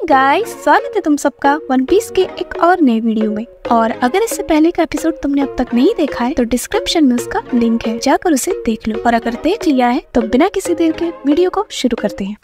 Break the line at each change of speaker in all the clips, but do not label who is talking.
Guys, स्वागत है तुम सबका वन पीस के एक और नए वीडियो में। और अगर इससे पहले का एपिसोड तुमने अब तक नहीं देखा है तो डिस्क्रिप्शन में उसका लिंक है, जाकर उसे देख लो। और अगर देख लिया है तो बिना किसी देर के वीडियो को शुरू करते हैं।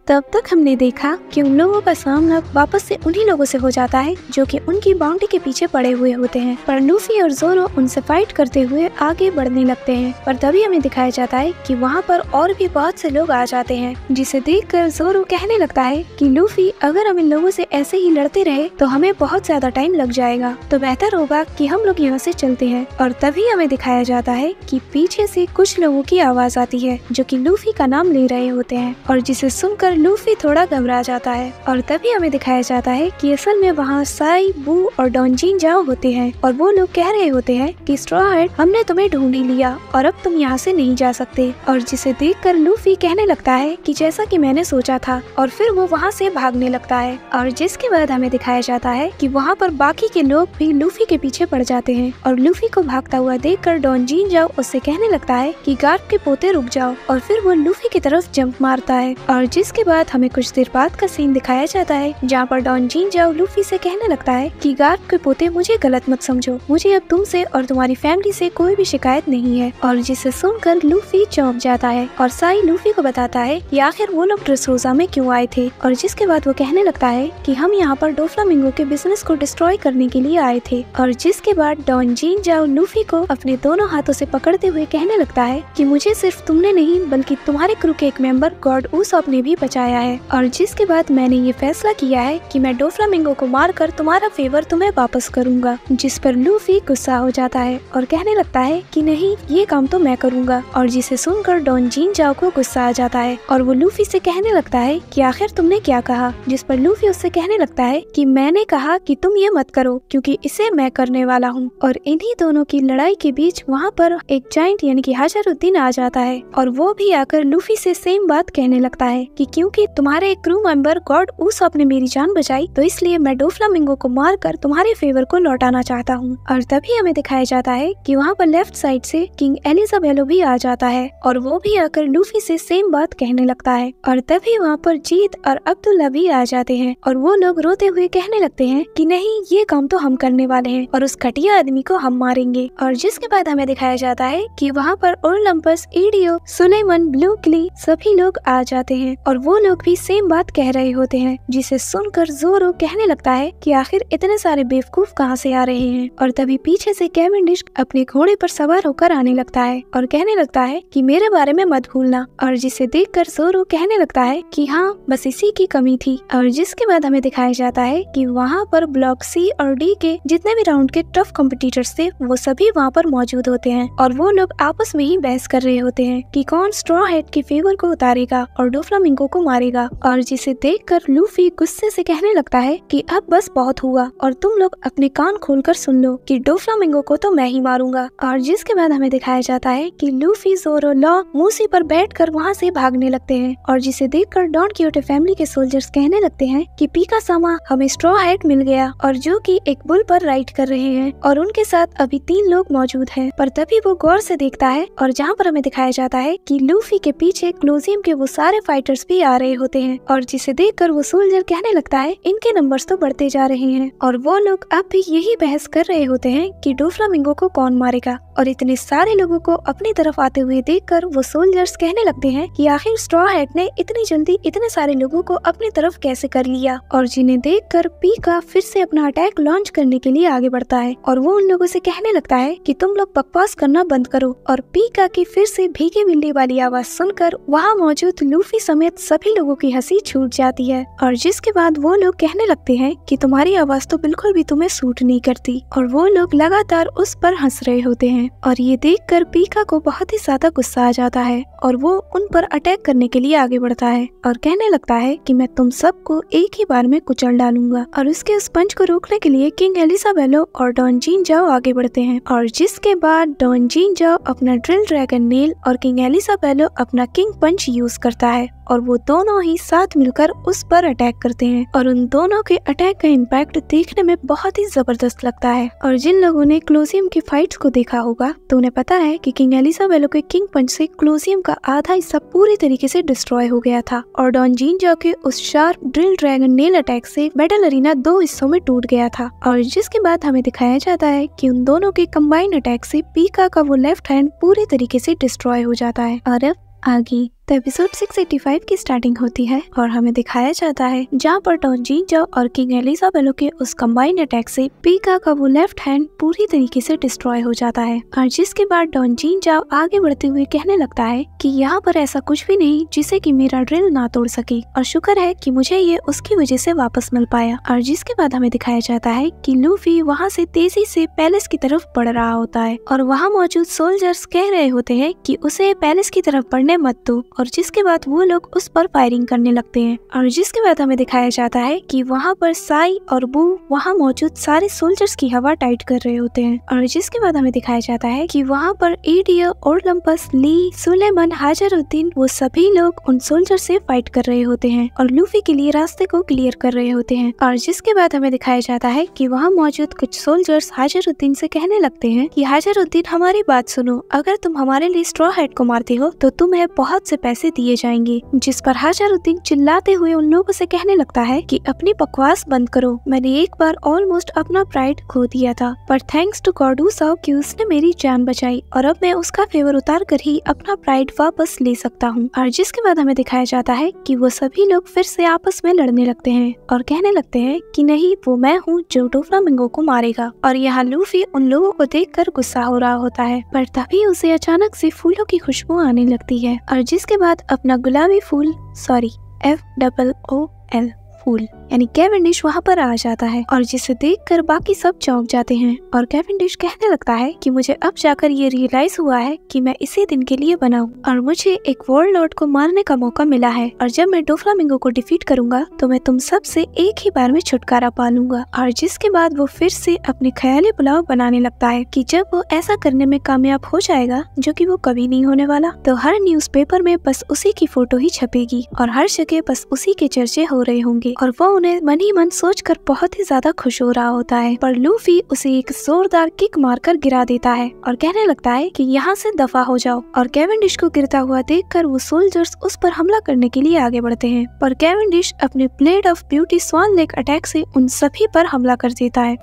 तब तक हमने देखा कि उन लोगों का सामना वापस से उन्हीं लोगों से हो जाता है जो कि उनकी बाउंड्री के पीछे पड़े हुए होते हैं। पर लूफी और जोरो उनसे फाइट करते हुए आगे बढ़ने लगते हैं। पर तभी हमें दिखाया जाता है कि वहाँ पर और भी बहुत से लोग आ जाते हैं, जिसे देखकर जोरो कहने लगता है कि लूफी, अगर हम इन लोगों से ऐसे ही लड़ते रहे तो हमें बहुत ज्यादा टाइम लग जाएगा, तो बेहतर होगा कि हम लोग यहाँ से चलते हैं। और तभी हमें दिखाया जाता है कि पीछे से कुछ लोगों की आवाज आती है जो कि लूफी का नाम ले रहे होते हैं, और जिसे सुनकर लूफी थोड़ा घबरा जाता है। और तभी हमें दिखाया जाता है कि असल में वहाँ साई, बू और डॉनजीन जाओ होते हैं, और वो लोग कह रहे होते हैं कि स्ट्रॉ हैट, हमने तुम्हें ढूंढ ही लिया और अब तुम यहाँ से नहीं जा सकते। और जिसे देखकर लूफी कहने लगता है कि जैसा कि मैंने सोचा था, और फिर वो वहाँ से भागने लगता है। और जिसके बाद हमें दिखाया जाता है कि वहाँ पर बाकी के लोग भी लूफी के पीछे पड़ जाते हैं। और लूफी को भागता हुआ देखकर डॉनजीन जाओ उससे कहने लगता है कि गार्ड के पोते रुक जाओ, और फिर वो लूफी की तरफ जंप मारता है। और जिसके बाद हमें कुछ देर बाद का सीन दिखाया जाता है जहाँ पर डॉनजीन जाओ लूफी से कहने लगता है कि गार्ड के पोते, मुझे गलत मत समझो, मुझे अब तुमसे और तुम्हारी फैमिली से कोई भी शिकायत नहीं है। और जिसे सुनकर लूफी चौंक जाता है। और साई लूफी को बताता है कि आखिर वो लोग ड्रेसरोसा में क्यों आए थे। और जिसके बाद वो कहने लगता है कि हम यहाँ पर डोफ्लामिंगो के बिजनेस को डिस्ट्रॉय करने के लिए आए थे। और जिसके बाद डॉनजीन जाओ लूफी को अपने दोनों हाथों से पकड़ते हुए कहने लगता है कि मुझे सिर्फ तुमने नहीं बल्कि तुम्हारे क्रू के एक मेंबर गॉड उसॉप ने भी बचाया है। और जिसके बाद मैंने ये फैसला किया है कि मैं डोफ्लामिंगो को मारकर तुम्हारा फेवर तुम्हें वापस करूंगा। जिस पर लूफी गुस्सा हो जाता है और कहने लगता है कि नहीं, ये काम तो मैं करूंगा। और जिसे सुनकर डॉनजीन जाओ को गुस्सा आ जाता है और वो लूफी से कहने लगता है कि आखिर तुमने क्या कहा। जिस पर लूफी उससे कहने लगता है कि मैंने कहा कि तुम ये मत करो क्योंकि इसे मैं करने वाला हूँ। और इन्हीं दोनों की लड़ाई के बीच वहाँ पर एक जाइंट यानी कि हजारुद्दीन आ जाता है, और वो भी आकर लूफी से सेम बात कहने लगता है कि क्योंकि तुम्हारे एक क्रू मेंबर गॉड उसॉप ने मेरी जान बचाई, तो इसलिए मैं डोफ्लामिंगो को मारकर तुम्हारे फेवर को लौटाना चाहता हूँ। और तभी हमें दिखाया जाता है कि वहाँ पर लेफ्ट साइड से किंग एलिजाबेलो भी आ जाता है, और वो भी आकर लूफी से सेम बात कहने लगता है। और तभी वहाँ पर जीत और अब्दुल्ला भी आ जाते हैं, और वो लोग रोते हुए कहने लगते हैं कि नहीं, ये काम तो हम करने वाले हैं और उस घटिया आदमी को हम मारेंगे। और जिसके बाद हमें दिखाया जाता है कि वहाँ पर ओलंपस, ईडियो, सुलेमान, ब्लू क्ली सभी लोग आ जाते हैं, और वो लोग भी सेम बात कह रहे होते हैं। जिसे सुनकर जोरो कहने लगता है कि आखिर इतने सारे बेवकूफ कहाँ से आ रहे हैं। और तभी पीछे से कैवेंडिश अपने घोड़े पर सवार होकर आने लगता है और कहने लगता है कि मेरे बारे में मत भूलना। और जिसे देखकर जोरो कहने लगता है कि हाँ, बस इसी की कमी थी। और जिसके बाद हमें दिखाया जाता है कि वहाँ पर ब्लॉक सी और डी के जितने भी राउंड के टफ कॉम्पिटिटर्स थे वो सभी वहाँ पर मौजूद होते हैं, और वो लोग आपस में ही बहस कर रहे होते हैं कि कौन स्ट्रॉ हैट के फेवर को उतारेगा और डोफ्लामिंगो को मारेगा। और जिसे देखकर लूफी गुस्से से कहने लगता है कि अब बस बहुत हुआ, और तुम लोग अपने कान खोलकर सुन लो कि डोफ्लामिंगो को तो मैं ही मारूंगा। और जिसके बाद हमें दिखाया जाता है कि लूफी, जोरो, लॉ मूसी पर बैठकर वहाँ से भागने लगते हैं। और जिसे देखकर डॉन कीहोटे फैमिली के सोल्जर्स कहने लगते हैं कि पीका सामा, हमें स्ट्रॉ हैट मिल गया, और जो कि एक बुल पर राइड कर रहे हैं, और उनके साथ अभी 3 लोग मौजूद हैं। पर तभी वो गौर से देखता है, और जहाँ पर हमें दिखाया जाता है कि लूफी के पीछे क्लोजियम के वो सारे फाइटर्स भी आ रहे होते हैं। और जिसे देखकर वो सोल्जर कहने लगता है इनके नंबर्स तो बढ़ते जा रहे हैं। और वो लोग अब भी यही बहस कर रहे होते हैं कि डोफ्लामिंगो को कौन मारेगा। और इतने सारे लोगों को अपनी तरफ आते हुए देखकर वो सोल्जर्स कहने लगते हैं कि आखिर स्ट्रॉ हैट ने इतनी जल्दी इतने सारे लोगों को अपनी तरफ कैसे कर लिया। और जिन्हें देखकर पीका फिर से अपना अटैक लॉन्च करने के लिए आगे बढ़ता है, और वो उन लोगों से कहने लगता है कि तुम लोग बकवास करना बंद करो। और पीका की फिर से भीगे बिल्ली वाली आवाज सुनकर वहाँ मौजूद लूफी समेत सभी लोगों की हंसी छूट जाती है। और जिसके बाद वो लोग कहने लगते हैं कि तुम्हारी आवाज तो बिल्कुल भी तुम्हें सूट नहीं करती, और वो लोग लगातार उस पर हंस रहे होते हैं। और ये देखकर पीका को बहुत ही ज्यादा गुस्सा आ जाता है, और वो उन पर अटैक करने के लिए आगे बढ़ता है और कहने लगता है कि मैं तुम सबको एक ही बार में कुचल डालूंगा। और उसके उस पंच को रोकने के लिए किंग एलिसाबेलो और डॉन जीन जाओ आगे बढ़ते हैं और जिसके बाद डॉन जीन जाओ अपना ड्रिल ड्रैगन नेल और किंग एलिसाबेलो अपना किंग पंच यूज करता है और वो दोनों ही साथ मिलकर उस पर अटैक करते हैं और उन दोनों के अटैक का इम्पैक्ट देखने में बहुत ही जबरदस्त लगता है। और जिन लोगों ने क्लोजियम की फाइट्स को देखा होगा तो उन्हें पता है कि किंग एलिसाबेलो के किंग पंच से क्लोजियम का आधा हिस्सा पूरी तरीके से डिस्ट्रॉय हो गया था और डॉन जीन जाओ के उस sharp drill dragon nail attack से बैटल अरीना 2 हिस्सों में टूट गया था। और जिसके बाद हमें दिखाया जाता है कि उन दोनों के कंबाइंड अटैक से पीका का वो लेफ्ट हैंड पूरी तरीके से डिस्ट्रॉय हो जाता है। और अब आगे तो एपिसोड 685 की स्टार्टिंग होती है और हमें दिखाया जाता है जहाँ पर डॉन जीन जाओ और किंग एलिसाबेलो के उस कंबाइंड अटैक से पीका का वो लेफ्ट हैंड पूरी तरीके से डिस्ट्रॉय हो जाता है। और जिसके बाद डॉन जीन जाओ आगे बढ़ते हुए कहने लगता है कि यहाँ पर ऐसा कुछ भी नहीं जिसे कि मेरा ड्रिल ना तोड़ सके और शुक्र है कि मुझे ये उसकी वजह से वापस मिल पाया। और जिसके बाद हमें दिखाया जाता है कि लूफी वहाँ से तेजी से पैलेस की तरफ बढ़ रहा होता है और वहाँ मौजूद सोल्जर्स कह रहे होते हैं कि उसे पैलेस की तरफ बढ़ने मत दो और जिसके बाद वो लोग उस पर फायरिंग करने लगते हैं। और जिसके बाद हमें दिखाया जाता है कि वहाँ पर साई और बू वहाँ मौजूद सारे सोल्जर्स की हवा टाइट कर रहे होते हैं। और जिसके बाद हमें दिखाया जाता है कि वहाँ पर एडियो, ओलंपस, ली, सुलेमान, हाजरुद्दीन वो सभी लोग उन सोल्जर से फाइट कर रहे होते हैं और लूफी के लिए रास्ते को क्लियर कर रहे होते हैं। और जिसके बाद हमें दिखाया जाता है कि वहाँ मौजूद कुछ सोल्जर्स हाजरुद्दीन से कहने लगते हैं कि हाजरुद्दीन हमारी बात सुनो, अगर तुम हमारे लिए स्ट्रॉ हेड को मारते हो तो तुम्हें बहुत से पैसे दिए जाएंगे। जिस पर हाजरुद्दीन चिल्लाते हुए उन लोगों से कहने लगता है कि अपनी बकवास बंद करो, मैंने एक बार ऑलमोस्ट अपना प्राइड खो दिया था पर थैंक्स टू गॉडूसाओ कि उसने मेरी जान बचाई और अब मैं उसका फेवर उतार कर ही अपना प्राइड वापस ले सकता हूँ। और जिसके बाद हमें दिखाया जाता है कि वो सभी लोग फिर से आपस में लड़ने लगते हैं और कहने लगते हैं कि नहीं, वो मैं हूँ जो डोफ्लामिंगो को मारेगा। और यहाँ लूफी उन लोगों को देखकर गुस्सा हो रहा होता है पर तभी उसे अचानक से फूलों की खुशबू आने लगती है और जिसके बाद अपना गुलाबी फूल FOOL फूल यानी कैवेंडिश वहाँ पर आ जाता है और जिसे देखकर बाकी सब चौंक जाते हैं। और कैवेंडिश कहने लगता है कि मुझे अब जाकर ये रियलाइज हुआ है कि मैं इसी दिन के लिए बना हूँ और मुझे एक वर्ल्ड लॉर्ड को मारने का मौका मिला है और जब मैं डोफ्लामिंगो को डिफीट करूंगा तो मैं तुम सब से एक ही बार में छुटकारा पा लूंगा। और जिसके बाद वो फिर से अपने ख्याली पुलाव बनाने लगता है कि जब वो ऐसा करने में कामयाब हो जाएगा, जो कि वो कभी नहीं होने वाला, तो हर न्यूज़पेपर में बस उसी की फोटो ही छपेगी और हर जगह बस उसी के चर्चे हो रहे होंगे। और वो उन्हें मन ही मन सोचकर बहुत ही ज्यादा खुश हो रहा होता है पर लूफी उसे एक जोरदार किक मारकर गिरा देता है और कहने लगता है कि यहाँ से दफा हो जाओ। और कैवेंडिश को गिरता हुआ देखकर वो सोल्जर्स उस पर हमला करने के लिए आगे बढ़ते हैं पर कैवेंडिश अपने blade of beauty Swan Lake attack से उन सभी पर हमला कर देता है।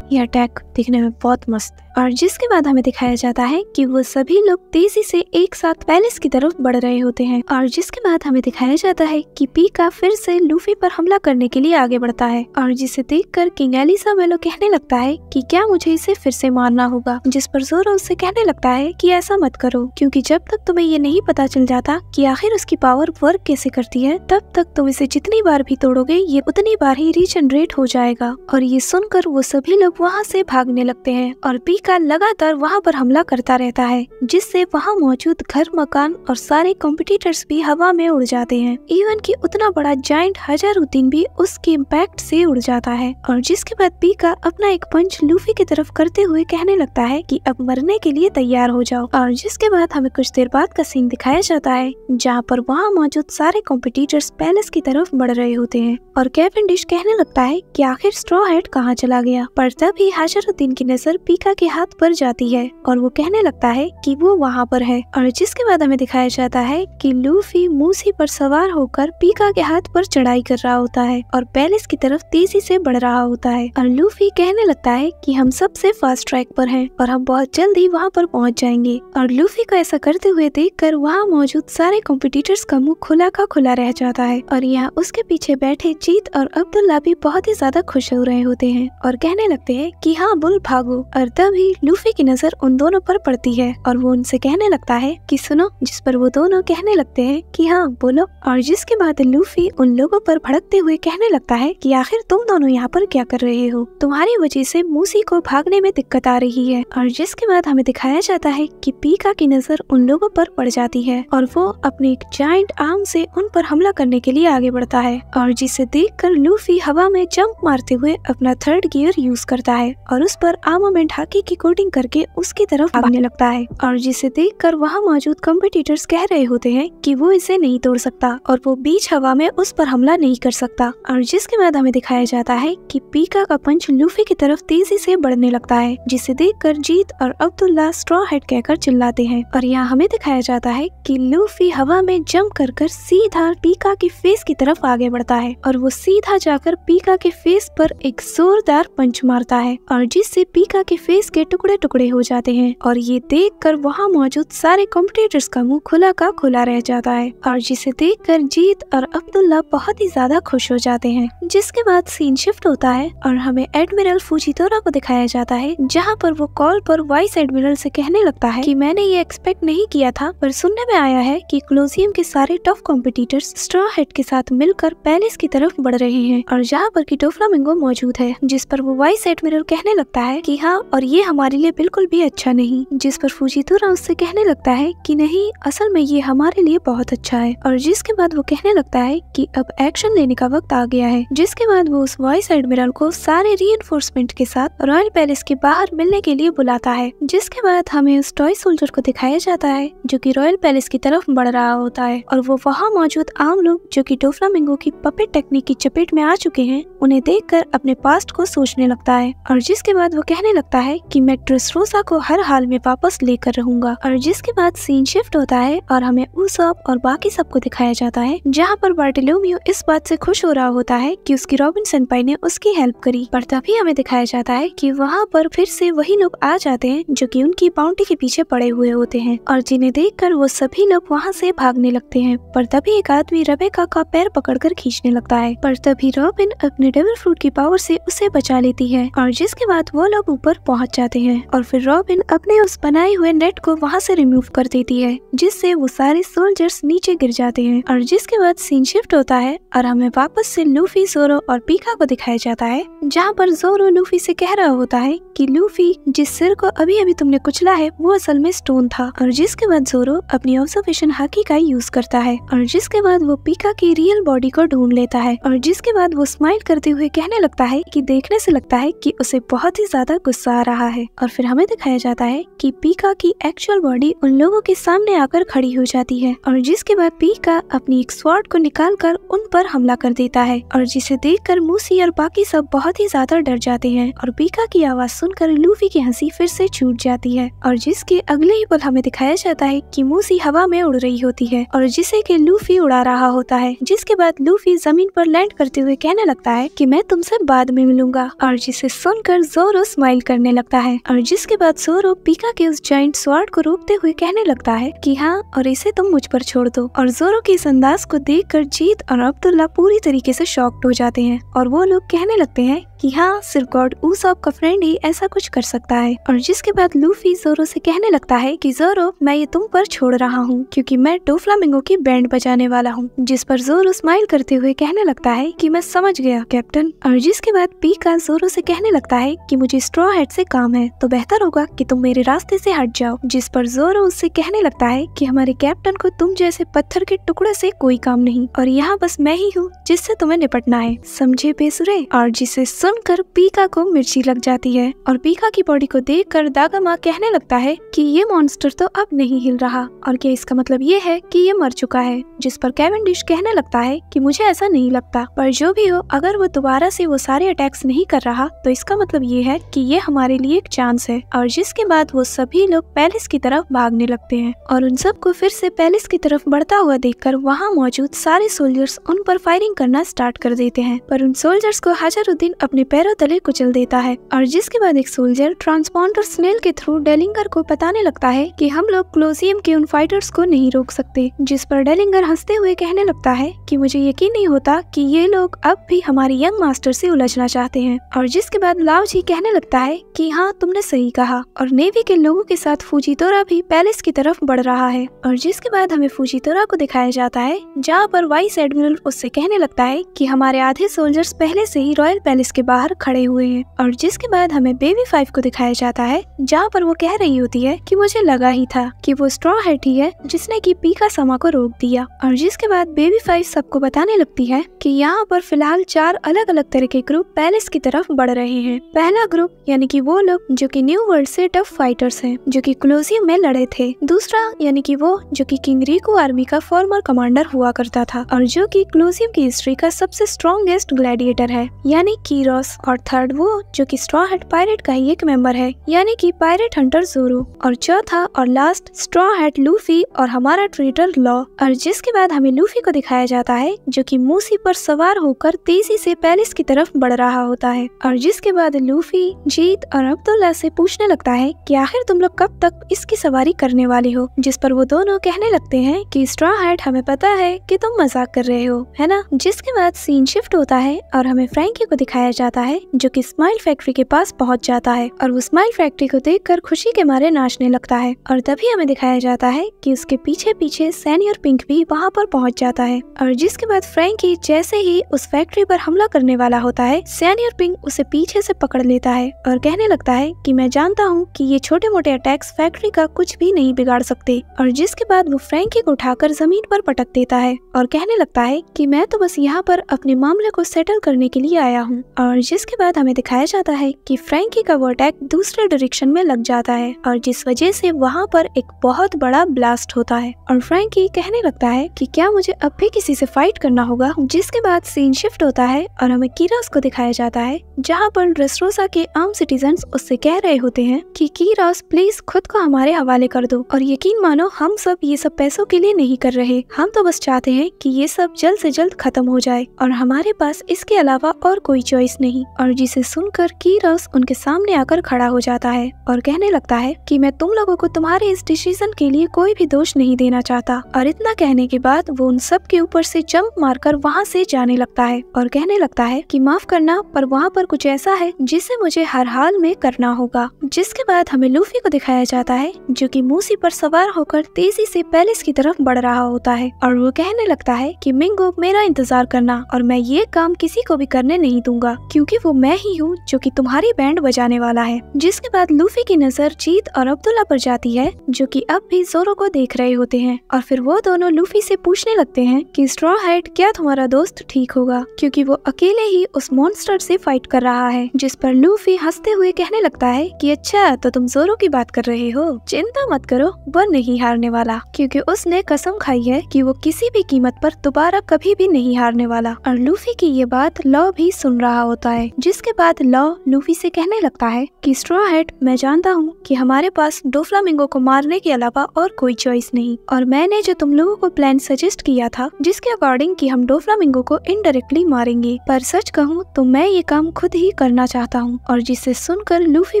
यह अटैक दिखने में बहुत मस्त है। और जिसके बाद हमें दिखाया जाता है कि वो सभी लोग तेजी से एक साथ पैलेस की तरफ बढ़ रहे होते हैं। और जिसके बाद हमें दिखाया जाता है कि पीका फिर से लूफी पर हमला करने के लिए आगे बढ़ता है और जिसे देखकर किंग एलिसाबेलो कहने लगता है कि क्या मुझे इसे फिर से मारना होगा। जिस पर जोरो उससे कहने लगता है कि ऐसा मत करो, क्योंकि जब तक तुम्हें ये नहीं पता चल जाता कि आखिर उसकी पावर वर्क कैसे करती है, तब तक तुम इसे जितनी बार भी तोड़ोगे ये उतनी बार ही रीजनरेट हो जाएगा। और ये सुनकर वो सभी लोग वहाँ से भागने लगते हैं और पीका लगातार वहाँ पर हमला करता रहता है, जिससे वहाँ मौजूद घर, मकान और सारे कॉम्पिटिटर्स भी हवा में उड़ जाते हैं। इवन कि उतना बड़ा जायंट हाजरुद्दीन भी उसके इम्पैक्ट से उड़ जाता है। और जिसके बाद पीका अपना एक पंच लूफी की तरफ करते हुए कहने लगता है कि अब मरने के लिए तैयार हो जाओ। और जिसके बाद हमें कुछ देर बाद का सीन दिखाया जाता है जहाँ पर वहाँ मौजूद सारे कॉम्पिटिटर्स पैलेस की तरफ बढ़ रहे होते हैं और कैवेंडिश कहने लगता है कि आखिर स्ट्रॉ हेड कहाँ चला गया। पर तभी हाजरुद्दीन की नजर पीका के हाथ पर जाती है और वो कहने लगता है कि वो वहाँ पर है। और जिसके बाद हमें दिखाया जाता है कि लूफी मूसी पर सवार होकर पीका के हाथ पर चढ़ाई कर रहा होता है और पैलेस की तरफ तेजी से बढ़ रहा होता है। और लूफी कहने लगता है कि हम सबसे फास्ट ट्रैक पर हैं और हम बहुत जल्दी वहाँ पर पहुँच जाएंगे। और लूफी को ऐसा करते हुए देखकर वहाँ मौजूद सारे कॉम्पिटिटर्स का मुंह खुला का खुला रह जाता है और यहाँ उसके पीछे बैठे जीत और अब्दुल्ला भी बहुत ही ज्यादा खुश हो रहे होते हैं और कहने लगते हैं कि हाँ बुल भागो। और तभी तभी लूफी की नजर उन दोनों पर पड़ती है और वो उनसे कहने लगता है कि सुनो, जिस पर वो दोनों कहने लगते हैं कि हाँ बोलो। और जिसके बाद लूफी उन लोगों पर भड़कते हुए कहने लगता है कि आखिर तुम दोनों यहाँ पर क्या कर रहे हो, तुम्हारी वजह से मूसी को भागने में दिक्कत आ रही है। और जिसके बाद हमें दिखाया जाता है कि पीका की नजर उन लोगों पर पड़ जाती है और वो अपने एक जायंट आर्म से उन पर हमला करने के लिए आगे बढ़ता है और जिसे देखकर लूफी हवा में जंप मारते हुए अपना थर्ड गियर यूज करता है और उस पर आर्मामेंट हाकी की कोटिंग करके उसकी तरफ भागने लगता है। और जिसे देखकर वहाँ मौजूद कॉम्पिटिटर्स कह रहे होते हैं कि वो इसे नहीं तोड़ सकता और वो बीच हवा में उस पर हमला नहीं कर सकता। और जिसके बाद हमें दिखाया जाता है कि पीका का पंच लूफी की तरफ तेजी से बढ़ने लगता है, जिसे देखकर जीत और अब्दुल्ला स्ट्रॉ हेड कहकर चिल्लाते हैं। और यहाँ हमें दिखाया जाता है कि लूफी हवा में जंप कर सीधा पीका के फेस की तरफ आगे बढ़ता है और वो सीधा जाकर पीका के फेस पर एक जोरदार पंच मारता है और जिससे पीका के फेस के टुकड़े टुकड़े हो जाते हैं। और ये देखकर वहाँ मौजूद सारे कॉम्पिटिटर्स का मुंह खुला का खुला रह जाता है और जिसे देखकर जीत और अब्दुल्ला बहुत ही ज्यादा खुश हो जाते हैं। जिसके बाद सीन शिफ्ट होता है और हमें एडमिरल फुजितोरा को दिखाया जाता है, जहाँ पर वो कॉल पर वाइस एडमिरल से कहने लगता है कि मैंने ये एक्सपेक्ट नहीं किया था, पर सुनने में आया है कि कोलोसियम के सारे टफ कॉम्पिटिटर्स स्ट्रॉ हेड के साथ मिलकर पैलेस की तरफ बढ़ रहे हैं और जहाँ पर की डोफ्लामिंगो मौजूद है। जिस पर वो वाइस एडमिरल कहने लगता है कि हाँ, और ये हमारे लिए बिल्कुल भी अच्छा नहीं। जिस पर फुजितोरा उससे कहने लगता है कि नहीं, असल में ये हमारे लिए बहुत अच्छा है। और जिसके बाद वो कहने लगता है कि अब एक्शन लेने का वक्त आ गया है। जिसके बाद वो उस वाइस एडमिरल को सारे रीइंफोर्समेंट के साथ रॉयल पैलेस के बाहर मिलने के लिए बुलाता है। जिसके बाद हमें उस टॉय सोल्जर को दिखाया जाता है जो कि रॉयल पैलेस की तरफ बढ़ रहा होता है और वो वहाँ मौजूद आम लोग जो कि डोफ्लामिंगो की पपेट टेक्निक की चपेट में आ चुके हैं, उन्हें देखकर अपने पास्ट को सोचने लगता है। और जिसके बाद वो कहने लगता है कि मैं ड्रेसरोसा को हर हाल में वापस लेकर रहूंगा। और जिसके बाद सीन शिफ्ट होता है और हमें उसॉप और बाकी सबको दिखाया जाता है, जहाँ पर बार्टोलोमियो इस बात से खुश हो रहा होता है कि उसकी रॉबिन सेनपाई ने उसकी हेल्प करी। पर तभी हमें दिखाया जाता है कि वहाँ पर फिर से वही लोग आ जाते हैं जो कि उनकी बाउंटी के पीछे पड़े हुए होते हैं और जिन्हें देखकर वो सभी लोग वहाँ से भागने लगते हैं। पर तभी एक आदमी रेबेका का पैर पकड़कर खींचने लगता है, पर तभी रॉबिन अपने डेविल फ्रूट की पावर से उसे बचा लेती है और जिसके बाद वो लोग ऊपर पहुँच जाते हैं और फिर रॉबिन अपने उस बनाए हुए नेट को वहाँ से रिमूव कर देती है, जिससे वो सारे सोल्जर्स नीचे गिर जाते हैं। और जिसके बाद सीन शिफ्ट होता है और हमें वापस से लूफी, जोरो और पीका को दिखाया जाता है, जहाँ पर जोरो लूफी से कह रहा होता है कि लूफी, जिस सिर को अभी अभी तुमने कुचला है वो असल में स्टोन था। और जिसके बाद जोरो अपनी ऑब्जर्वेशन हाकी का यूज करता है और जिसके बाद वो पीका की रियल बॉडी को ढूंढ लेता है और जिसके बाद वो स्माइल करते हुए कहने लगता है कि देखने से लगता है कि उसे बहुत ही ज्यादा गुस्सा आ रहा है। और फिर हमें दिखाया जाता है कि पीका की एक्चुअल बॉडी उन लोगों के सामने आकर खड़ी हो जाती है और जिसके बाद पीका अपनी एक स्वॉर्ड को निकालकर उन पर हमला कर देता है और जिसे देखकर मूसी और बाकी सब बहुत ही ज्यादा डर जाते हैं और पीका की आवाज सुनकर लूफी की हंसी फिर से छूट जाती है और जिसके अगले ही पल हमें दिखाया जाता है कि मूसी हवा में उड़ रही होती है और जिसे कि लूफी उड़ा रहा होता है। जिसके बाद लूफी जमीन पर लैंड करते हुए कहने लगता है कि मैं तुमसे बाद में मिलूंगा और जिसे सुनकर जोरो स्माइल करने लगता है और जिसके बाद जोरो पीका के उस जायंट स्वॉर्ड को रोकते हुए कहने लगता है कि हाँ, और इसे तुम मुझ पर छोड़ दो। और जोरो के इस अंदाज को देखकर जीत और अब्दुल्ला पूरी तरीके से शॉक्ड हो जाते हैं और वो लोग कहने लगते हैं कि हाँ, सिर्फ गॉड उसॉप का फ्रेंड ही ऐसा कुछ कर सकता है। और जिसके बाद लूफी जोरो से कहने लगता है कि जोरो, मैं ये तुम पर छोड़ रहा हूँ क्योंकि मैं डोफ्लामिंगो की बैंड बजाने वाला हूँ। जिस पर जोरो स्माइल करते हुए कहने लगता है कि मैं समझ गया कैप्टन। और जिसके बाद पीका जोरो से कहने लगता है कि मुझे स्ट्रॉ हेड से काम है, तो बेहतर होगा कि तुम मेरे रास्ते से हट जाओ। जिस पर जोरो उससे कहने लगता है कि हमारे कैप्टन को तुम जैसे पत्थर के टुकड़े से कोई काम नहीं और यहाँ बस मैं ही हूँ जिससे तुम्हें निपटना है, समझे बेसुरे। और जिसे सुनकर पीका को मिर्ची लग जाती है और पीका की बॉडी को देखकर दागामा कहने लगता है कि ये मॉन्स्टर तो अब नहीं हिल रहा और क्या इसका मतलब ये है कि ये मर चुका है। जिस पर कैवेंडिश कहने लगता है कि मुझे ऐसा नहीं लगता, पर जो भी हो, अगर वो दोबारा से वो सारे अटैक्स नहीं कर रहा तो इसका मतलब ये है कि ये हमारे लिए एक चांस है। और जिसके बाद वो सभी लोग पैलेस की तरफ भागने लगते हैं और उन सबको फिर से पैलेस की तरफ बढ़ता हुआ देखकर वहाँ मौजूद सारे सोल्जर्स उन पर फायरिंग करना स्टार्ट कर देते हैं। पर उन सोल्जर्स को हजरुद्दीन अपने अपने पैरों तले कुचल देता है। और जिसके बाद एक सोल्जर ट्रांसपॉन्डर स्नेल के थ्रू डेलिंगर को बताने लगता है कि हम लोग कोलोसियम के उन फाइटर्स को नहीं रोक सकते, जिस पर डेलिंगर हंसते हुए कहने लगता है कि मुझे यकीन नहीं होता कि ये लोग अब भी हमारे यंग मास्टर से उलझना चाहते हैं। और जिसके बाद लाओ जी कहने लगता है कि हाँ तुमने सही कहा, और नेवी के लोगों के साथ फुजीतोरा भी पैलेस की तरफ बढ़ रहा है। और जिसके बाद हमें फुजीतोरा को दिखाया जाता है जहाँ पर वाइस एडमिरल उससे कहने लगता है कि हमारे आधे सोल्जर्स पहले से ही रॉयल पैलेस के बाहर खड़े हुए हैं। और जिसके बाद हमें बेबी 5 को दिखाया जाता है जहाँ पर वो कह रही होती है कि मुझे लगा ही था कि वो स्ट्रॉ हैट ही है जिसने की पीका समा को रोक दिया। और जिसके बाद बेबी 5 सबको बताने लगती है कि यहाँ पर फिलहाल 4 अलग अलग तरह के ग्रुप पैलेस की तरफ बढ़ रहे हैं। पहला ग्रुप यानी कि वो लोग जो कि न्यू वर्ल्ड से टफ फाइटर्स हैं, जो कि कोलोसियम में लड़े थे। दूसरा यानी कि वो जो कि किंग रिको आर्मी का फॉर्मर कमांडर हुआ करता था और जो कि कोलोसियम की हिस्ट्री का सबसे स्ट्रॉन्गेस्ट ग्लैडिएटर है यानी कीरोस। और थर्ड वो जो कि स्ट्रॉ हैट पायरेट का ही एक मेंबर है यानी कि पायरेट हंटर जोरो। और चौथा और लास्ट स्ट्रॉ हैट लूफी और हमारा ट्रेडर लॉ। और जिसके बाद हमें लूफी को दिखाया जाता है जो कि मूसी पर सवार होकर तेजी से पैलेस की तरफ बढ़ रहा होता है। और जिसके बाद लूफी जीत और अब्दुल्ला से पूछने लगता है कि आखिर तुम लोग कब तक इसकी सवारी करने वाले हो, जिस पर वो दोनों कहने लगते हैं कि स्ट्रॉ हैट हमें पता है कि तुम मजाक कर रहे हो, है ना। जिसके बाद सीन शिफ्ट होता है और हमें फ्रैंकी को दिखाया जाता है जो कि स्माइल फैक्ट्री के पास पहुंच जाता है और वो स्माइल फैक्ट्री को देखकर खुशी के मारे नाचने लगता है। और तभी हमें दिखाया जाता है कि उसके पीछे पीछे सैनी और पिंक भी वहाँ पर पहुँच जाता है। और जिसके बाद फ्रैंकी जैसे ही उस फैक्ट्री पर हमला करने वाला होता है, सैनी और पिंक उसे पीछे से पकड़ लेता है और कहने लगता है कि मैं जानता हूँ कि ये छोटे मोटे अटैक्स फैक्ट्री का कुछ भी नहीं बिगाड़ सकते। और जिसके बाद वो फ्रैंकी को उठाकर जमीन पर पटक देता है और कहने लगता है कि मैं तो बस यहाँ पर अपने मामले को सेटल करने के लिए आया हूँ। और जिसके बाद हमें दिखाया जाता है कि फ्रैंकी का वो अटैक दूसरे डायरेक्शन में लग जाता है और जिस वजह से वहाँ पर एक बहुत बड़ा ब्लास्ट होता है और फ्रैंकी कहने लगता है कि क्या मुझे अब भी किसी से फाइट करना होगा। जिसके बाद सीन शिफ्ट होता है और हमें कीरोस को दिखाया जाता है जहाँ पर ड्रेसरोसा के आम सिटीजन्स उससे कह रहे होते हैं कि कीरोस प्लीज खुद को हमारे हवाले कर दो और यकीन मानो हम सब ये सब पैसों के लिए नहीं कर रहे, हम तो बस चाहते हैं कि ये सब जल्द से जल्द खत्म हो जाए और हमारे पास इसके अलावा और कोई चॉइस नहीं। और जिसे सुनकर कीरोस उनके सामने आकर खड़ा हो जाता है और कहने लगता है कि मैं तुम लोगों को तुम्हारे इस डिसीजन के लिए कोई भी दोष नहीं देना चाहता। और इतना कहने के बाद वो उन सब के ऊपर से जंप मारकर वहाँ से जाने लगता है और कहने लगता है कि माफ करना पर वहाँ पर कुछ ऐसा है जिसे मुझे हर हाल में करना होगा। जिसके बाद हमें लूफी को दिखाया जाता है जो कि मूसी पर सवार होकर तेजी से पैलेस की तरफ बढ़ रहा होता है और वो कहने लगता है कि मिंगो मेरा इंतजार करना और मैं ये काम किसी को भी करने नहीं दूंगा क्योंकि वो मैं ही हूँ जो कि तुम्हारी बैंड बजाने वाला है। जिसके बाद लूफी की नजर जीत और अब्दुल्ला पर जाती है जो कि अब भी जोरो को देख रहे होते हैं और फिर वो दोनों लूफी से पूछने लगते हैं कि स्ट्रॉ हैट क्या तुम्हारा दोस्त ठीक होगा क्योंकि वो अकेले ही उस मॉन्स्टर से फाइट कर रहा है। जिस पर लूफी हंसते हुए कहने लगता है कि अच्छा तो तुम जोरो की बात कर रहे हो, चिंता मत करो वो नहीं हारने वाला क्योंकि उसने कसम खाई है कि वो किसी भी कीमत पर दोबारा कभी भी नहीं हारने वाला। और लूफी की ये बात लॉ भी सुन रहा होता है। जिसके बाद लॉ लूफी से कहने लगता है कि स्ट्रॉ हैट मैं जानता हूँ कि हमारे पास डोफ्लामिंगो को मारने के अलावा और कोई चॉइस नहीं और मैंने जो तुम लोगों को प्लान सजेस्ट किया था जिसके अकॉर्डिंग कि हम डोफ्लामिंगो को इनडायरेक्टली मारेंगे, पर सच कहूँ तो मैं ये काम खुद ही करना चाहता हूँ। और जिसे सुनकर लूफी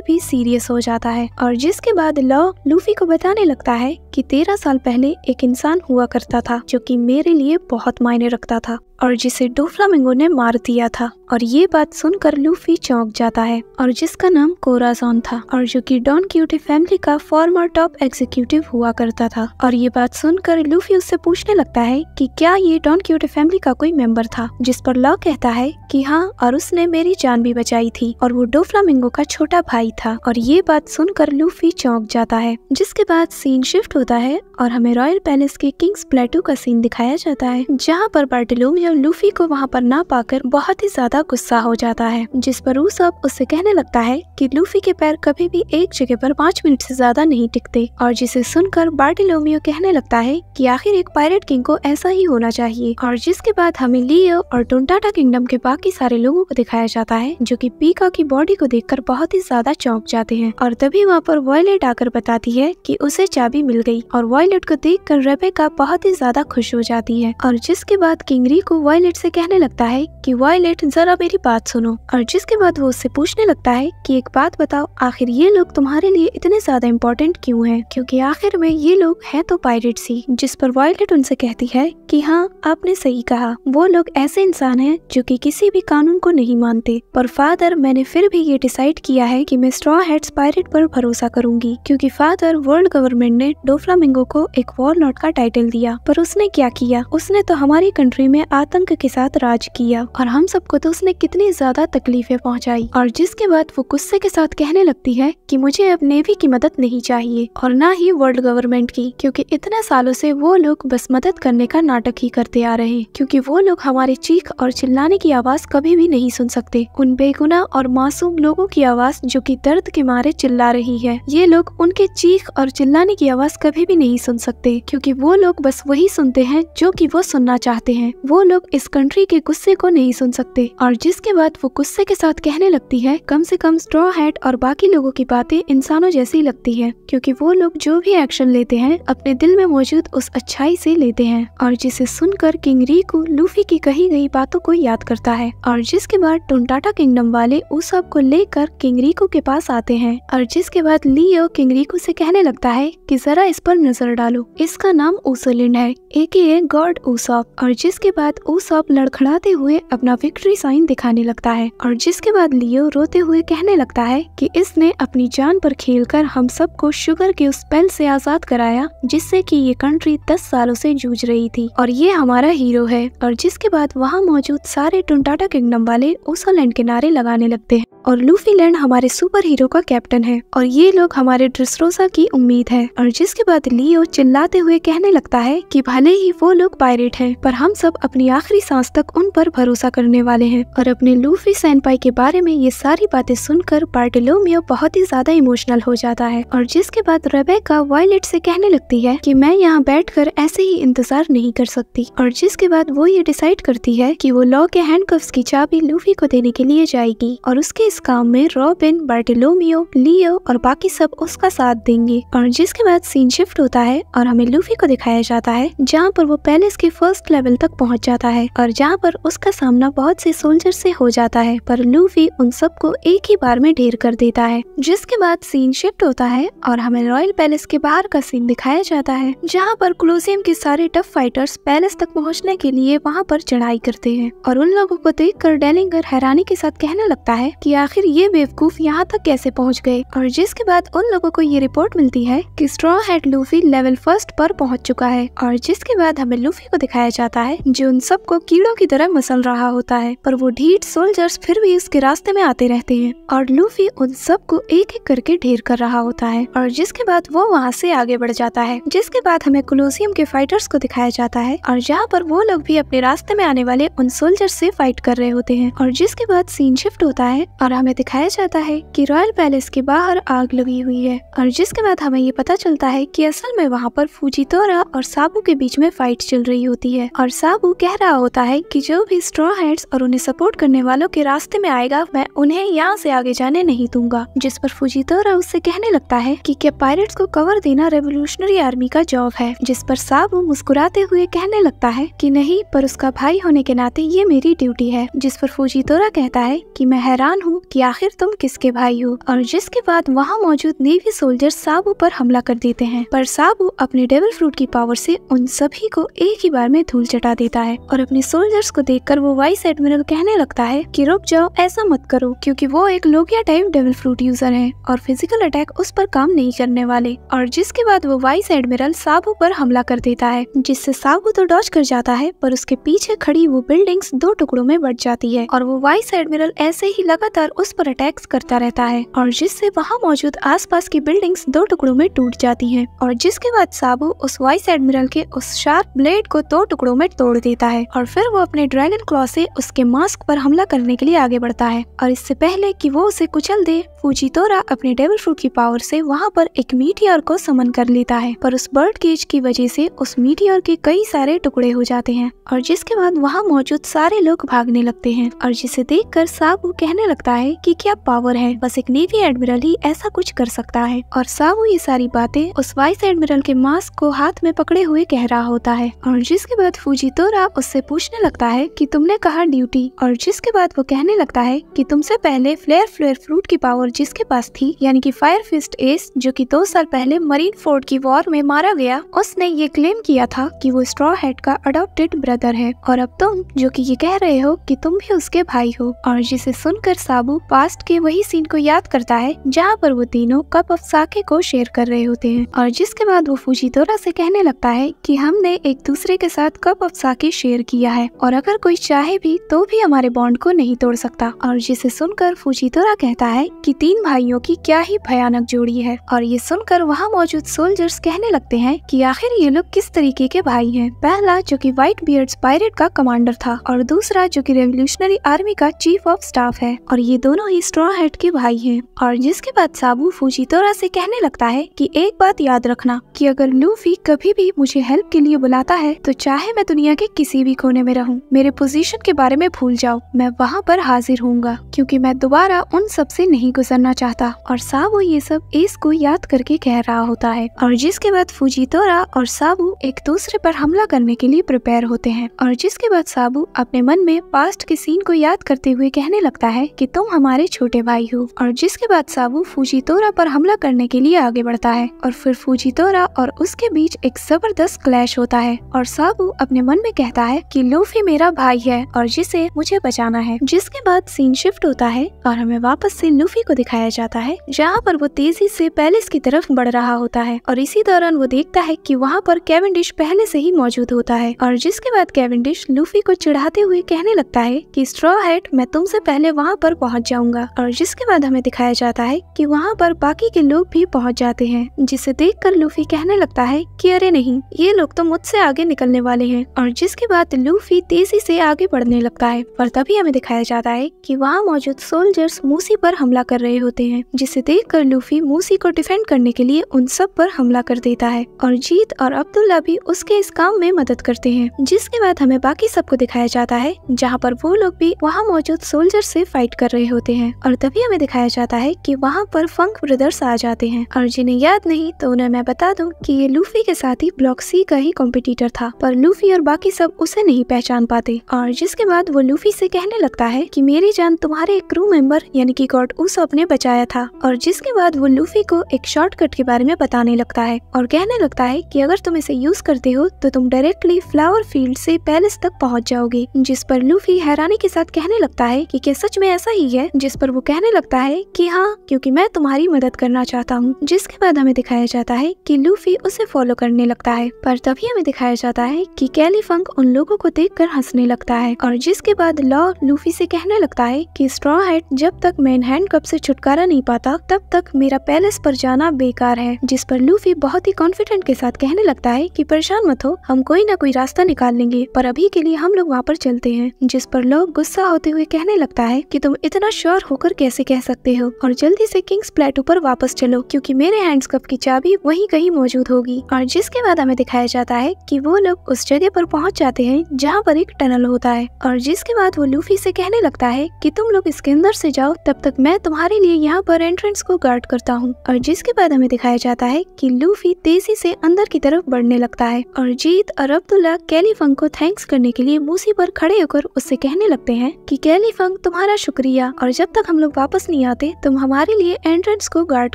भी सीरियस हो जाता है और जिसके बाद लॉ लूफी को बताने लगता है कि 13 साल पहले एक इंसान हुआ करता था जो कि मेरे लिए बहुत मायने रखता था और जिसे डोफ्लामिंगो ने मार दिया था। और ये बात सुनकर लूफी चौंक जाता है और जिसका नाम कोराजॉन था और जो कि डॉन क्यूटी फैमिली का फॉर्मर टॉप एग्जीक्यूटिव हुआ करता था। और ये बात सुनकर लूफी उससे पूछने लगता है कि क्या ये डॉन क्यूटी फैमिली का कोई मेंबर था, जिस पर लॉ कहता है कि हाँ और उसने मेरी जान भी बचाई थी और वो डोफ्लामिंगो का छोटा भाई था। और ये बात सुनकर लूफी चौंक जाता है। जिसके बाद सीन शिफ्ट होता है और हमें रॉयल पैलेस के किंग्स प्लेटू का सीन दिखाया जाता है जहाँ पर बार्टोलोमियो लूफी को वहाँ पर ना पाकर बहुत ही ज्यादा गुस्सा हो जाता है। जिस पर उसब उससे कहने लगता है कि लूफी के पैर कभी भी एक जगह पर 5 मिनट से ज्यादा नहीं टिकते। और जिसे सुनकर बार्टोलोमियो कहने लगता है कि आखिर एक पायरेट किंग को ऐसा ही होना चाहिए। और जिसके बाद हमें लियो और टोंटाटा किंगडम के बाकी सारे लोगों को दिखाया जाता है जो कि पीका की बॉडी को देखकर बहुत ही ज्यादा चौंक जाते हैं। और तभी वहाँ पर वॉयलेट आकर बताती है कि उसे चाबी मिल गई गई और वायलेट को देखकर रेबेका बहुत ही ज्यादा खुश हो जाती है। और जिसके बाद किंग रिको वायलेट से कहने लगता है कि वायलेट जरा मेरी बात सुनो। और जिसके बाद वो उससे पूछने लगता है कि एक बात बताओ, आखिर ये लोग तुम्हारे लिए इतने ज्यादा इम्पोर्टेंट क्यों हैं? क्योंकि आखिर में ये लोग हैं तो पायरेट्स ही। जिस पर वायलेट उनसे कहती है कि हाँ, आपने सही कहा, वो लोग ऐसे इंसान हैं जो कि किसी भी कानून को नहीं मानते। पर फादर, मैंने फिर भी ये डिसाइड किया है कि मैं स्ट्रॉ हैट्स पायरेट पर भरोसा करूंगी, क्योंकि फादर, वर्ल्ड गवर्नमेंट ने डोफ्लामिंगो को एक वॉरलॉर्ड का टाइटल दिया, पर उसने क्या किया? उसने तो हमारी कंट्री में आतंक के साथ राज किया और हम सबको तो उसने कितनी ज्यादा तकलीफें पहुंचाई। और जिसके बाद वो गुस्से के साथ कहने लगती है कि मुझे अब नेवी की मदद नहीं चाहिए और ना ही वर्ल्ड गवर्नमेंट की, क्योंकि इतने सालों से वो लोग बस मदद करने का नाटक ही करते आ रहे हैं, क्योंकि वो लोग हमारी चीख और चिल्लाने की आवाज कभी भी नहीं सुन सकते। उन बेगुनाह और मासूम लोगों की आवाज जो कि दर्द के मारे चिल्ला रही है, ये लोग उनके चीख और चिल्लाने की आवाज कभी भी नहीं सुन सकते, क्योंकि वो लोग बस वही सुनते हैं जो कि वो सुनना चाहते हैं। वो लोग इस कंट्री के गुस्से को नहीं सुन सकते। और जिसके बाद वो गुस्से के साथ कहने लगती है, कम से कम स्ट्रॉ हैट और बाकी लोगों की बातें इंसानों जैसी लगती है, क्योंकि वो लोग जो भी एक्शन लेते हैं अपने दिल में मौजूद उस अच्छाई से लेते हैं। और जिसे सुनकर किंग रिको लूफी की कही गई बातों को याद करता है। और जिसके बाद टोंटाटा किंगडम वाले उसॉप को लेकर किंग रिको के पास आते हैं। और जिसके बाद लियो किंग रिको से कहने लगता है कि जरा इस पर नजर डालो, इसका नाम ऊसोलिंड है, एके गॉड ऊसॉप। और जिसके बाद ऊसॉप लड़खड़ाते हुए अपना विक्ट्री साइन दिखाने लगता है। और जिसके बाद लियो रोते हुए कहने लगता है कि इसने अपनी जान पर खेलकर हम सबको शुगर के उस स्पेल से आजाद कराया जिससे कि ये कंट्री 10 सालों से जूझ रही थी और ये हमारा हीरो है। और जिसके बाद वहाँ मौजूद सारे टोंटाटा किंगडम वाले ऊसोलैंड के नारे लगाने लगते हैं और लूफी लैंड हमारे सुपर हीरो का कैप्टन है और ये लोग हमारे ड्रेसरोसा की उम्मीद है। और जिसके बाद लियो चिल्लाते हुए कहने लगता है कि भले ही वो लोग पायरेट हैं, पर हम सब अपनी आखिरी सांस तक उन पर भरोसा करने वाले हैं। और अपने लूफी सेनपाई के बारे में ये सारी बातें सुनकर बार्टोलोमियो बहुत ही ज्यादा इमोशनल हो जाता है। और जिसके बाद रेबेका वायलेट से कहने लगती है कि मैं यहाँ बैठकर ऐसे ही इंतजार नहीं कर सकती। और जिसके बाद वो ये डिसाइड करती है कि वो लॉ के हैंडकफ्स की चाबी लूफी को देने के लिए जाएगी और उसके इस काम में रॉबिन, बार्टोलोमियो, लियो और बाकी सब उसका साथ देंगे। और जिसके बाद सीन शिफ्ट होता है और हमें लूफी को दिखाया जाता है जहाँ पर वो पैलेस के फर्स्ट लेवल तक पहुँच जाता है और जहाँ पर उसका सामना बहुत से सोल्जर से हो जाता है, पर लूफी उन सबको एक ही बार में ढेर कर देता है। जिसके बाद सीन शिफ्ट होता है और हमें रॉयल पैलेस के बाहर का सीन दिखाया जाता है जहाँ पर कोलोसियम के सारे टफ फाइटर्स पैलेस तक पहुँचने के लिए वहाँ पर चढ़ाई करते हैं। और उन लोगों को देखकर डेलिंगर हैरानी के साथ कहने लगता है कि आखिर ये बेवकूफ यहाँ तक कैसे पहुँच गए। और जिसके बाद उन लोगों को ये रिपोर्ट मिलती है कि स्ट्रॉ हैट लूफी लेवल 1 पर पहुँच चुका है। और जिसके बाद हमें लूफी को दिखाया जाता है जो उन सबको कीड़ों की तरह मसल रहा होता है, पर वो ढीठ सोल्जर्स फिर भी उसके रास्ते में आते रहते हैं और लूफी उन सबको एक एक करके ढेर कर रहा होता है। और जिसके बाद वो वहाँ से आगे बढ़ जाता है। जिसके बाद हमें कोलोसियम के फाइटर्स को दिखाया जाता है और जहाँ पर वो लोग भी अपने रास्ते में आने वाले उन सोल्जर्स से फाइट कर रहे होते हैं। और जिसके बाद सीन शिफ्ट होता है और हमें दिखाया जाता है कि रॉयल पैलेस के बाहर आग लगी हुई है। और जिसके बाद हमें ये पता चलता है कि असल में वहाँ पर फुजितोरा और साबू के बीच में फाइट चल रही होती है और साबू कह रहा होता है कि जो भी स्ट्रॉ हैट्स और उन्हें सपोर्ट करने वालों के रास्ते में आएगा मैं उन्हें यहाँ से आगे जाने नहीं दूंगा। जिस पर फुजितोरा उससे कहने लगता है कि क्या पायरेट्स को कवर देना रेवोल्यूशनरी आर्मी का जॉब है। जिस पर साबू मुस्कुराते हुए कहने लगता है कि नहीं, पर उसका भाई होने के नाते ये मेरी ड्यूटी है। जिस पर फुजितोरा कहता है कि मैं हैरान हूँ कि आखिर तुम किसके भाई हो। और जिसके बाद वहाँ मौजूद नेवी सोल्जर्स साबू पर हमला कर देते हैं, पर साबू अपने डेविल फ्रूट की पावर से उन सभी को एक ही बार में धूल चटा देता है। और अपने सोल्जर्स को देखकर वो वाइस एडमिरल कहने लगता है कि रुक जाओ, ऐसा मत करो, क्योंकि वो एक Logia type devil fruit user है और फिजिकल अटैक उस पर काम नहीं करने वाले। और जिसके बाद वो वाइस एडमिरल साबू पर हमला कर देता है, जिससे साबू तो डॉज कर जाता है, पर उसके पीछे खड़ी वो बिल्डिंग्स 2 टुकड़ों में बट जाती है और वो वाइस एडमिरल ऐसे ही लगातार उस पर अटैक्स करता रहता है और जिससे वहाँ मौजूद आसपास की बिल्डिंग्स 2 टुकड़ों में टूट जाती हैं। और जिसके बाद साबू उस वाइस एडमिरल के उस शार्प ब्लेड को 2 टुकड़ों में तोड़ देता है और फिर वो अपने ड्रैगन क्लॉ से उसके मास्क पर हमला करने के लिए आगे बढ़ता है। और इससे पहले कि वो उसे कुचल दे, फुजितोरा अपने डेविल फ्रूट की पावर से वहाँ पर एक मीटियोर को समन कर लेता है, पर उस बर्ड केज की वजह से उस मीटियोर के कई सारे टुकड़े हो जाते हैं। और जिसके बाद वहाँ मौजूद सारे लोग भागने लगते हैं और जिसे देखकर साबू कहने लगता है कि क्या पावर है, बस एक नेवी एडमिरल ही ऐसा कुछ कर सकता है। और साबू ये सारी बातें उस वाइस एडमिरल के मास्क को हाथ में पकड़े हुए कह रहा होता है। और जिसके बाद फुजीतोरा उससे पूछने लगता है कि तुमने कहा ड्यूटी, और जिसके बाद वो कहने लगता है कि तुमसे पहले फ्लेयर फ्रूट की पावर जिसके पास थी, यानी कि फायर फिस्ट एस, जो कि 2 साल पहले मरीन फोर्ड की वॉर में मारा गया, उसने ये क्लेम किया था कि वो स्ट्रॉ हैट का अडॉप्टेड ब्रदर है। और अब तुम जो कि ये कह रहे हो कि तुम भी उसके भाई हो। और जिसे सुनकर साबू पास्ट के वही सीन को याद करता है जहाँ पर वो तीनों कप ऑफ साके को शेयर कर रहे होते हैं। और जिसके बाद वो फुजीतोरा से कहने लगता है कि हमने एक दूसरे के साथ कप ऑफ साके शेयर किया है और अगर कोई चाहे भी तो भी हमारे बॉन्ड को नहीं तोड़ सकता। और जिसे सुनकर फुजीतोरा कहता है कि 3 भाइयों की क्या ही भयानक जोड़ी है। और ये सुनकर वहाँ मौजूद सोल्जर्स कहने लगते हैं कि आखिर ये लोग किस तरीके के भाई हैं। पहला जो कि व्हाइट बियर्ड्स पायरेट का कमांडर था और दूसरा जो कि रेवोल्यूशनरी आर्मी का चीफ ऑफ स्टाफ है, और ये दोनों ही स्ट्रॉ हैट के भाई हैं। और जिसके बाद साबू फुजीतोरा से कहने लगता है कि एक बात याद रखना कि अगर लूफी कभी भी मुझे हेल्प के लिए बुलाता है तो चाहे मैं दुनिया के किसी भी कोने में रहूं, मेरे पोजीशन के बारे में भूल जाओ, मैं वहाँ पर हाजिर होऊंगा क्योंकि मैं दोबारा उन सब से नहीं गुजरना चाहता। और साबू ये सब एस को याद करके कह रहा होता है। और जिसके बाद फुजीतोरा और साबू एक दूसरे पर हमला करने के लिए प्रिपेयर होते हैं। और जिसके बाद साबू अपने मन में पास्ट के सीन को याद करते हुए कहने लगता है कि तुम हमारे छोटे भाई हो। और जिसके बाद साबू फुजीतोरा पर हमला करने के लिए आगे बढ़ता है और फिर फुजीतोरा और उसके बीच एक जबरदस्त क्लैश होता है। और साबू अपने मन में कहता है कि लूफी मेरा भाई है और जिसे मुझे बचाना है। जिसके बाद सीन शिफ्ट होता है और हमें वापस से लूफी को दिखाया जाता है जहाँ पर वो तेजी से पैलेस की तरफ बढ़ रहा होता है। और इसी दौरान वो देखता है कि वहाँ पर कैवेंडिश पहले से ही मौजूद होता है। और जिसके बाद कैवेंडिश लूफी को चिढ़ाते हुए कहने लगता है कि स्ट्रॉ हैट, मैं तुमसे पहले वहाँ पर पहुँच जाऊंगा। और जिसके बाद हमें दिखाया जाता है कि वहाँ पर बाकी के लोग भी पहुँच जाते हैं, जिसे देखकर लूफी कहने लगता है कि अरे नहीं, ये लोग तो मुझसे आगे निकलने वाले हैं। और जिसके बाद लूफी तेजी से आगे बढ़ने लगता है, पर तभी हमें दिखाया जाता है कि वहाँ मौजूद सोल्जर्स मूसी पर हमला कर रहे होते हैं, जिसे देखकर लूफी मूसी को डिफेंड करने के लिए उन सब पर हमला कर देता है। और जीत और अब्दुल्ला भी उसके इस काम में मदद करते हैं। जिसके बाद हमें बाकी सबको दिखाया जाता है जहाँ पर वो लोग भी वहाँ मौजूद सोल्जर से फाइट कर रहे होते हैं। और तभी हमें दिखाया जाता है कि वहाँ पर फंक ब्रदर्स आ जाते हैं। और जिन्हें याद नहीं तो उन्हें मैं बता दूं कि ये लूफी के साथ ही ब्लॉक सी का ही कॉम्पिटिटर था, पर लूफी और बाकी सब उसे नहीं पहचान पाते। और जिसके बाद वो लूफी से कहने लगता है कि मेरी जान तुम्हारे एक क्रू मेंबर यानी कि गॉड उसॉप ने बचाया था। और जिसके बाद वो लूफी को एक शॉर्टकट के बारे में बताने लगता है और कहने लगता है कि अगर तुम इसे यूज करते हो तो तुम डायरेक्टली फ्लावर फील्ड से पैलेस तक पहुंच जाओगे। जिस पर लूफी हैरानी के साथ कहने लगता है कि क्या सच में ऐसा ही है? जिस पर वो कहने लगता है कि हाँ, क्योंकि मैं तुम्हारी मदद करना चाहता हूँ। जिसके बाद हमें दिखाया जाता है कि लूफी उसे फॉलो करने लगता है, पर तभी हमें दिखाया जाता है कि कैली फंक उन लोगों को देखकर हंसने लगता है। और जिसके बाद लॉ लूफी से कहने लगता है कि स्ट्रॉ हैट जब तक मेन हैंड कप से छुटकारा नहीं पाता तब तक मेरा पैलेस पर जाना बेकार है। जिस पर लूफी बहुत ही कॉन्फिडेंट के साथ कहने लगता है कि परेशान मत हो, हम कोई ना कोई रास्ता निकाल लेंगे, पर अभी के लिए हम लोग वहाँ पर चलते हैं। जिस पर लॉ गुस्सा होते हुए कहने लगता है कि तुम इतना श्योर होकर कैसे कह सकते हो, और जल्दी से किंग्स प्लेटो पर वापस चलो क्योंकि मेरे हैंड्स कप की चाबी वहीं कहीं मौजूद होगी। और जिसके बाद हमें दिखाया जाता है कि वो लोग उस जगह पर पहुंच जाते हैं जहां पर एक टनल होता है। और जिसके बाद वो लूफी से कहने लगता है कि तुम लोग इसके अंदर से जाओ, तब तक मैं तुम्हारे लिए यहाँ पर एंट्रेंस को गार्ड करता हूँ। और जिसके बाद हमें दिखाया जाता है कि लूफी तेजी से अंदर की तरफ बढ़ने लगता है और जीत और अब्दुल्ला कैली फंक को थैंक्स करने के लिए मूसी पर खड़े होकर उससे कहने लगते हैं कि कैली फंक तुम्हारा शुक्रिया, और जब तक हम लोग वापस नहीं आते तुम हमारे लिए एंट्रेंस को गार्ड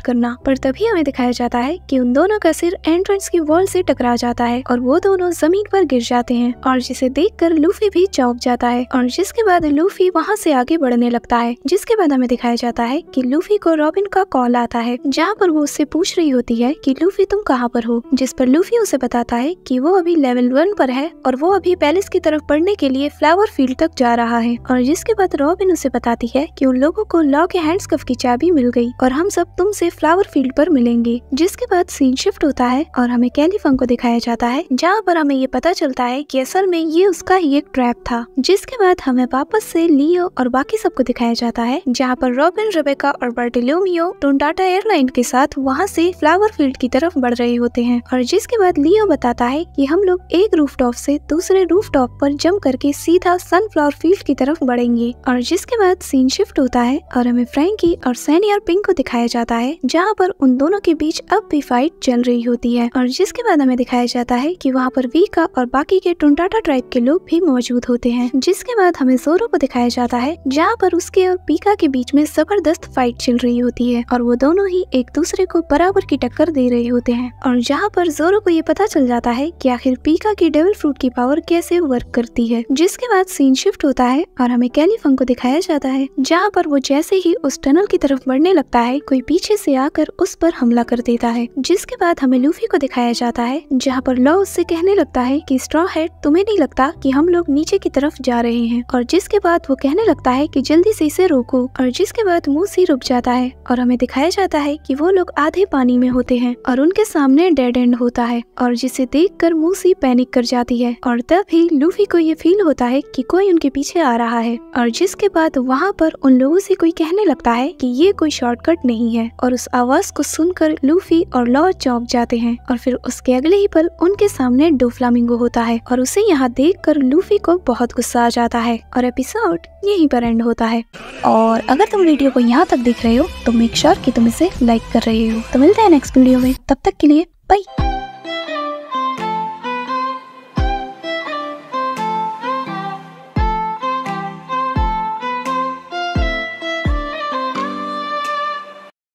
करना। पर तभी हमें दिखाया जाता है कि उन दोनों का सिर एंट्रेंस की वॉल से टकरा जाता है और वो दोनों जमीन पर गिर जाते हैं, और जिसे देखकर लूफी भी चौंक जाता है। और जिसके बाद लूफी वहाँ से आगे बढ़ने लगता है। जिसके बाद हमें दिखाया जाता है कि लूफी को रॉबिन का कॉल आता है जहाँ पर वो उससे पूछ रही होती है कि लूफी तुम कहाँ पर हो। जिस पर लूफी उसे बताता है कि वो अभी लेवल 1 पर है और वो अभी पैलेस की तरफ बढ़ने के लिए फ्लावर फील्ड तक जा रहा है। और जिसके बाद रॉबिन उसे बताती है कि उन लोगों को लॉ के हैंड्स कफ की चाबी मिल गई और हम सब तुमसे फ्लावर फील्ड पर मिलेंगे। जिसके बाद सीन शिफ्ट होता है और हमें कैली फंक को दिखाया जाता है जहाँ पर हमें ये पता चलता है कि असल में ये उसका ही एक ट्रैप था। जिसके बाद हमें वापस से लियो और बाकी सबको दिखाया जाता है जहाँ पर रॉबिन, रेबेका और बार्टोलोमियो टोंटाटा एयरलाइन के साथ वहाँ से फ्लावर फील्ड की तरफ बढ़ रहे होते हैं। और जिसके बाद लियो बताता है कि हम लोग एक रूफटॉप से दूसरे रूफटॉप पर जंप करके सीधा सनफ्लावर फील्ड की तरफ बढ़ेंगे। और जिसके बाद सीन शिफ्ट होता है और हमें फ्रैंकी और सैनी और पिंक को दिखाया जाता है, जहाँ पर उन दोनों के बीच अब भी फाइट चल रही होती है। और जिसके बाद हमें दिखाया जाता है कि वहाँ पर वीका और बाकी के टुनटाटा ट्राइब के लोग भी मौजूद होते हैं। जिसके बाद हमें जोरो को दिखाया जाता है, जहाँ पर उसके और पीका के बीच में जबरदस्त फाइट चल रही होती है और वो दोनों ही एक दूसरे को बराबर की टक्कर दे रहे होते हैं। और जहाँ पर जोरो को ये पता चल जाता है कि आखिर पीका की डेविल फ्रूट की पावर कैसे वर्क करती है। जिसके बाद सीन शिफ्ट होता है और हमें कैलीफंग को दिखाया जाता है, जहाँ पर वो जैसे ही उस टनल की तरफ बढ़ने लगता है, कोई पीछे से आकर उस पर हमला कर देता है। जिसके बाद हमें लूफी को दिखाया जाता है, जहाँ पर लॉ उससे कहने लगता है कि स्ट्रॉ हेड, तुम्हें नहीं लगता कि हम लोग नीचे की तरफ जा रहे हैं। और जिसके बाद वो कहने लगता है कि जल्दी से इसे रोको। और जिसके बाद मूसी रुक जाता है और हमें दिखाया जाता है कि वो लोग आधे पानी में होते हैं और उनके सामने डेड एंड होता है, और जिसे देखकर मूसी पैनिक कर जाती है। और तभी लूफी को ये फील होता है कि कोई उनके पीछे आ रहा है। और जिसके बाद वहाँ पर उन लोगों से कोई कहने लगता है कि ये कोई शॉर्टकट नहीं है। और उस आवाज को सुनकर लूफी और लॉ चौंक जाते हैं और फिर उसके अगले ही पल उनके सामने डोफ्लामिंगो होता है और उसे यहाँ देखकर लूफी को बहुत गुस्सा आ जाता है और एपिसोड यहीं पर एंड होता है। और अगर तुम वीडियो को यहाँ तक देख रहे हो तो मेक श्योर कि तुम इसे लाइक कर रहे हो। तो मिलते हैं नेक्स्ट वीडियो में, तब तक के लिए बाय।